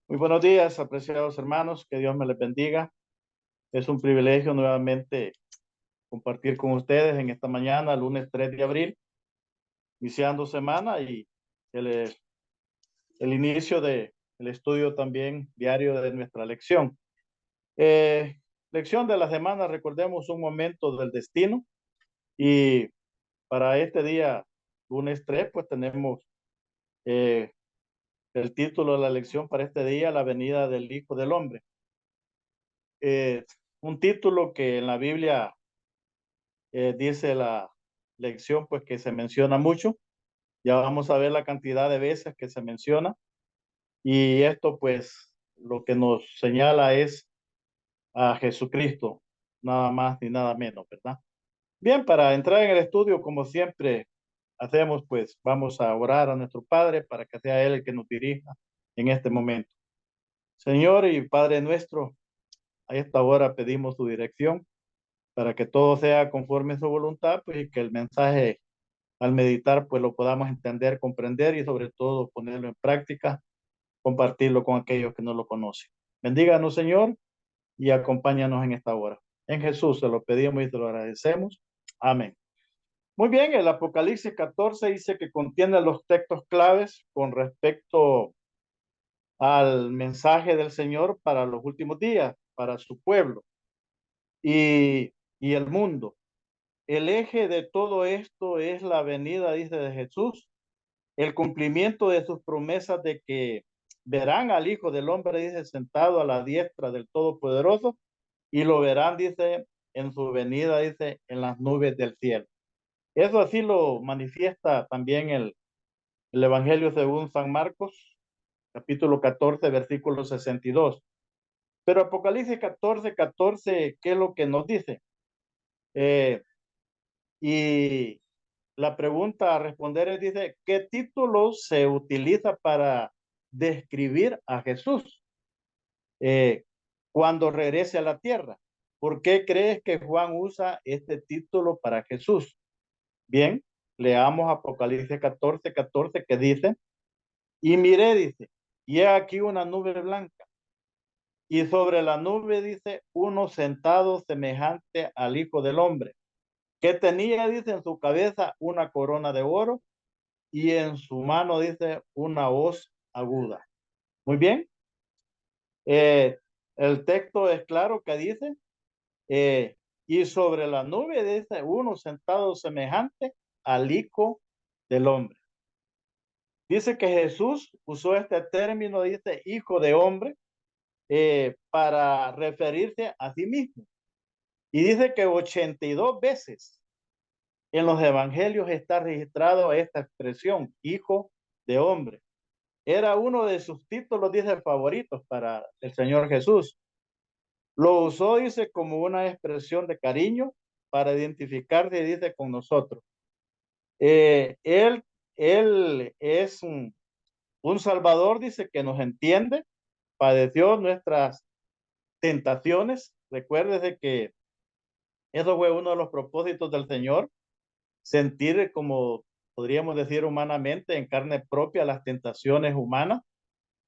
Muy buenos días, apreciados hermanos, que Dios me les bendiga. Es un privilegio nuevamente compartir con ustedes en esta mañana, lunes 3 de abril, iniciando semana y el, el inicio del estudio también diario de nuestra lección. Eh, Lección de la semana, recordemos un momento del destino y para este día, lunes 3, pues tenemos eh, el título de la lección para este día, la venida del Hijo del Hombre. Eh, un título que en la Biblia dice la lección, pues que se menciona mucho. Ya vamos a ver la cantidad de veces que se menciona. Y esto, pues, lo que nos señala es a Jesucristo, nada más ni nada menos, ¿verdad? Bien, para entrar en el estudio, como siempre hacemos, pues vamos a orar a nuestro Padre para que sea Él el que nos dirija en este momento. Señor y Padre nuestro, a esta hora pedimos tu dirección para que todo sea conforme a su voluntad, pues y que el mensaje al meditar, pues lo podamos entender, comprender y sobre todo ponerlo en práctica, compartirlo con aquellos que no lo conocen. Bendíganos, Señor, y acompáñanos en esta hora. En Jesús se lo pedimos y te lo agradecemos. Amén. Muy bien, el Apocalipsis 14 dice que contiene los textos claves con respecto al mensaje del Señor para los últimos días, para su pueblo y el mundo. El eje de todo esto es la venida, dice, de Jesús, el cumplimiento de sus promesas de que verán al Hijo del Hombre, dice, sentado a la diestra del Todopoderoso, y lo verán, dice, en su venida, dice, en las nubes del cielo. Eso así lo manifiesta también el Evangelio según San Marcos, capítulo 14, versículo 62. Pero Apocalipsis 14, 14, ¿qué es lo que nos dice? Eh, y la pregunta a responder es, dice, ¿qué título se utiliza para describir a Jesús eh, cuando regrese a la tierra? ¿Por qué crees que Juan usa este título para Jesús? Bien, leamos Apocalipsis 14, 14 que dice, y miré, dice, y he aquí una nube blanca, y sobre la nube, dice, uno sentado semejante al Hijo del Hombre, que tenía, dice, en su cabeza una corona de oro y en su mano, dice, una hoz aguda. Muy bien. Eh, el texto es claro que dice, eh, y sobre la nube, dice, uno sentado semejante al Hijo del Hombre. Dice que Jesús usó este término, dice, Hijo de Hombre, para referirse a sí mismo. Y dice que 82 veces en los evangelios está registrado esta expresión, Hijo de Hombre. Era uno de sus títulos, dice, favoritos para el Señor Jesús. Lo usó, dice, como una expresión de cariño para identificarse, dice, con nosotros. Eh, él, él es un Salvador, dice, que nos entiende, padeció nuestras tentaciones. Recuérdese que eso fue uno de los propósitos del Señor, sentir, como podríamos decir humanamente, en carne propia las tentaciones humanas,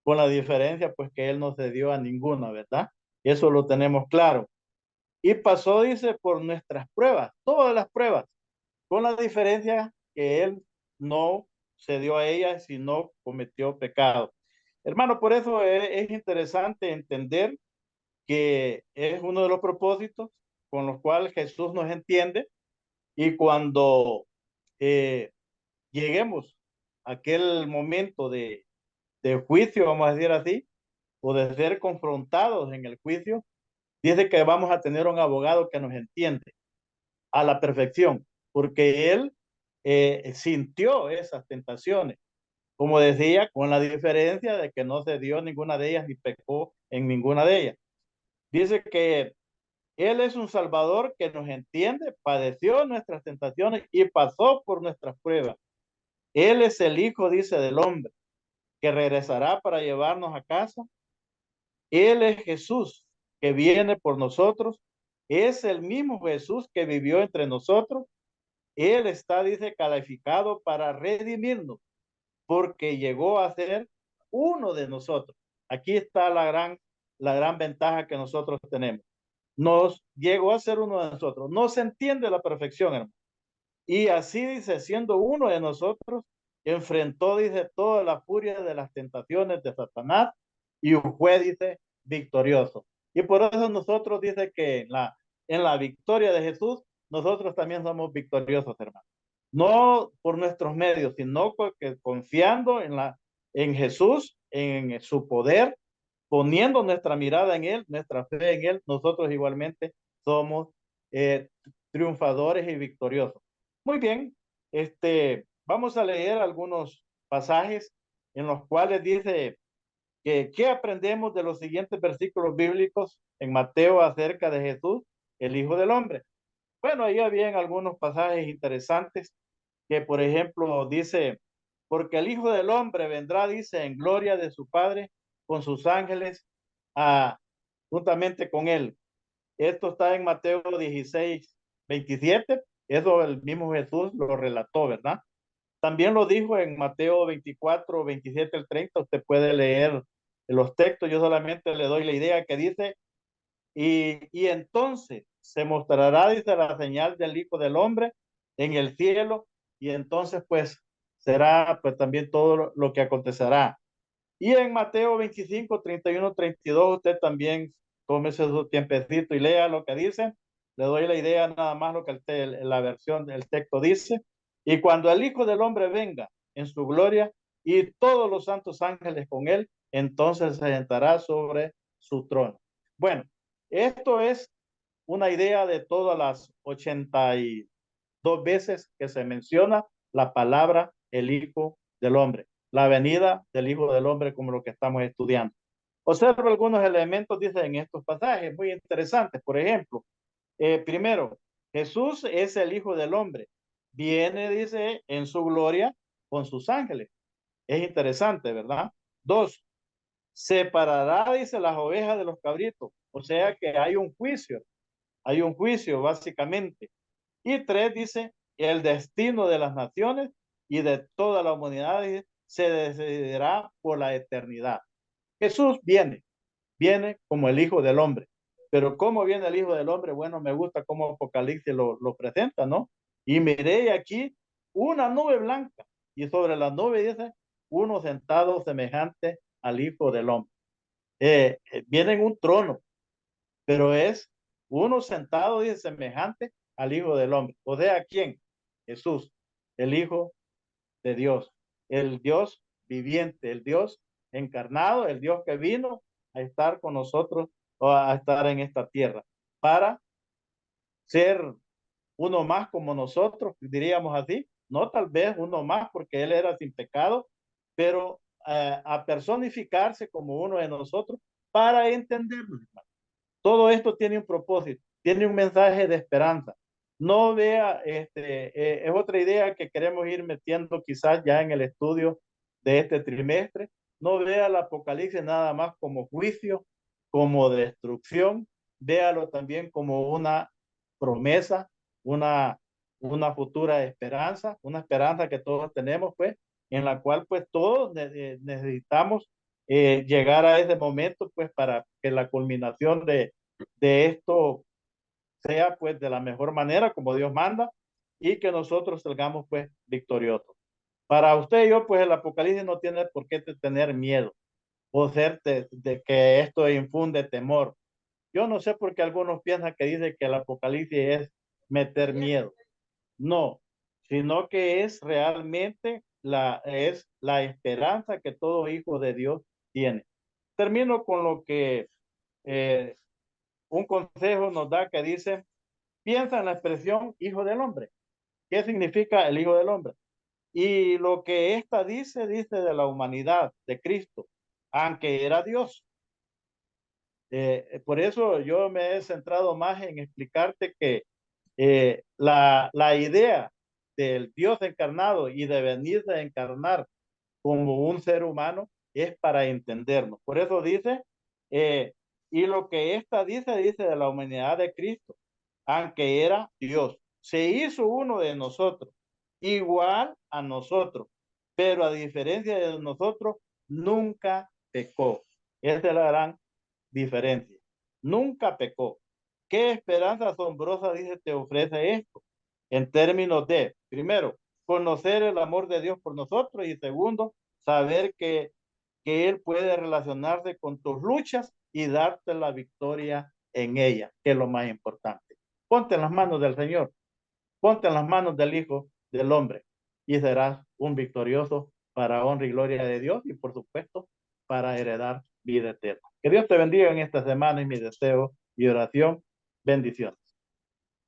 con la diferencia pues que Él no cedió a ninguna, ¿verdad? Eso lo tenemos claro. Y pasó, dice, por nuestras pruebas, todas las pruebas, con la diferencia que Él no cedió a ellas, sino cometió pecado. Hermano, por eso es interesante entender que es uno de los propósitos con los cuales Jesús nos entiende y cuando eh, lleguemos a aquel momento de juicio, vamos a decir así, o de ser confrontados en el juicio, dice que vamos a tener un abogado que nos entiende a la perfección, porque él sintió esas tentaciones, como decía, con la diferencia de que no se dio ninguna de ellas ni pecó en ninguna de ellas. Dice que él es un Salvador que nos entiende, padeció nuestras tentaciones y pasó por nuestras pruebas. Él es el Hijo, dice, del hombre, que regresará para llevarnos a casa. Él es Jesús, que viene por nosotros. Es el mismo Jesús que vivió entre nosotros. Él está, dice, calificado para redimirnos, porque llegó a ser uno de nosotros. Aquí está la gran ventaja que nosotros tenemos. Nos llegó a ser uno de nosotros. No se entiende a la perfección, hermano. Y así dice, siendo uno de nosotros, enfrentó, dice, toda la furia de las tentaciones de Satanás y fue, dice, victorioso. Y por eso nosotros dice que en la victoria de Jesús, nosotros también somos victoriosos, hermano. No por nuestros medios, sino porque confiando en Jesús, en su poder, poniendo nuestra mirada en Él, nuestra fe en Él, nosotros igualmente somos eh, triunfadores y victoriosos. Muy bien, vamos a leer algunos pasajes en los cuales dice que qué aprendemos de los siguientes versículos bíblicos en Mateo acerca de Jesús, el Hijo del Hombre. Bueno, ahí habían algunos pasajes interesantes que, por ejemplo, dice, porque el Hijo del Hombre vendrá, dice, en gloria de su Padre con sus ángeles, a, juntamente con él. Esto está en Mateo 16:27. Eso el mismo Jesús lo relató, ¿verdad? También lo dijo en Mateo 24:27 al 30. Usted puede leer los textos. Yo solamente le doy la idea que dice, y entonces se mostrará, dice, la señal del Hijo del Hombre en el cielo, y entonces pues será pues también todo lo que acontecerá. Y en Mateo 25:31-32, usted también tómese su tiempecito y lea lo que dice. Le doy la idea nada más lo que la versión del texto dice. Y cuando el Hijo del Hombre venga en su gloria y todos los santos ángeles con él, entonces se sentará sobre su trono. Bueno, esto es una idea de todas las 82 veces que se menciona la palabra el Hijo del Hombre, la venida del Hijo del Hombre, como lo que estamos estudiando. Observo algunos elementos, dice, en estos pasajes muy interesantes. Por ejemplo, primero, Jesús es el Hijo del Hombre. Viene, dice, en su gloria con sus ángeles. Es interesante, ¿verdad? Dos, separará, dice, las ovejas de los cabritos. O sea que hay un juicio básicamente. Y tres, dice, el destino de las naciones y de toda la humanidad se decidirá por la eternidad. Jesús viene como el Hijo del Hombre. Pero ¿cómo viene el Hijo del Hombre? Bueno, me gusta cómo Apocalipsis lo presenta, ¿no? Y miré aquí una nube blanca y sobre la nube dice uno sentado semejante al Hijo del Hombre. Viene en un trono, pero es uno sentado, dice, semejante al Hijo del Hombre. O sea, ¿quién? Jesús, el Hijo de Dios, el Dios viviente, el Dios encarnado, el Dios que vino a estar con nosotros o a estar en esta tierra para ser uno más como nosotros, diríamos así, no tal vez uno más porque él era sin pecado, pero a personificarse como uno de nosotros para entendernos. Todo esto tiene un propósito, tiene un mensaje de esperanza. No vea, es otra idea que queremos ir metiendo quizás ya en el estudio de este trimestre. No vea el Apocalipsis nada más como juicio, como destrucción. Véalo también como una promesa, una, una futura esperanza, una esperanza que todos tenemos, pues, en la cual pues todos necesitamos llegar a ese momento, pues, para que la culminación de esto sea, pues, de la mejor manera, como Dios manda, y que nosotros salgamos, pues, victoriosos. Para usted y yo, pues, el Apocalipsis no tiene por qué tener miedo o ser de que esto infunde temor. Yo no sé por qué algunos piensan que dice que el Apocalipsis es meter miedo. No, sino que es realmente es la esperanza que todo hijo de Dios tiene. Termino con lo que eh, un consejo nos da que dice, piensa en la expresión hijo del hombre. ¿Qué significa el hijo del hombre? Y lo que esta dice de la humanidad de Cristo, aunque era Dios. Por eso yo me he centrado más en explicarte que la idea del Dios encarnado y de venir a encarnar como un ser humano es para entendernos. Por eso dice, eh, y lo que esta dice de la humanidad de Cristo, aunque era Dios, se hizo uno de nosotros, igual a nosotros, pero a diferencia de nosotros, nunca pecó. Esa es la gran diferencia. Nunca pecó. ¿Qué esperanza asombrosa, dice, te ofrece esto? En términos de, primero, conocer el amor de Dios por nosotros y segundo, saber que Él puede relacionarse con tus luchas y darte la victoria en ellas, que es lo más importante. Ponte en las manos del Señor, ponte en las manos del Hijo del Hombre y serás un victorioso para honra y gloria de Dios y por supuesto para heredar vida eterna. Que Dios te bendiga en esta semana y mi deseo y oración. Bendiciones.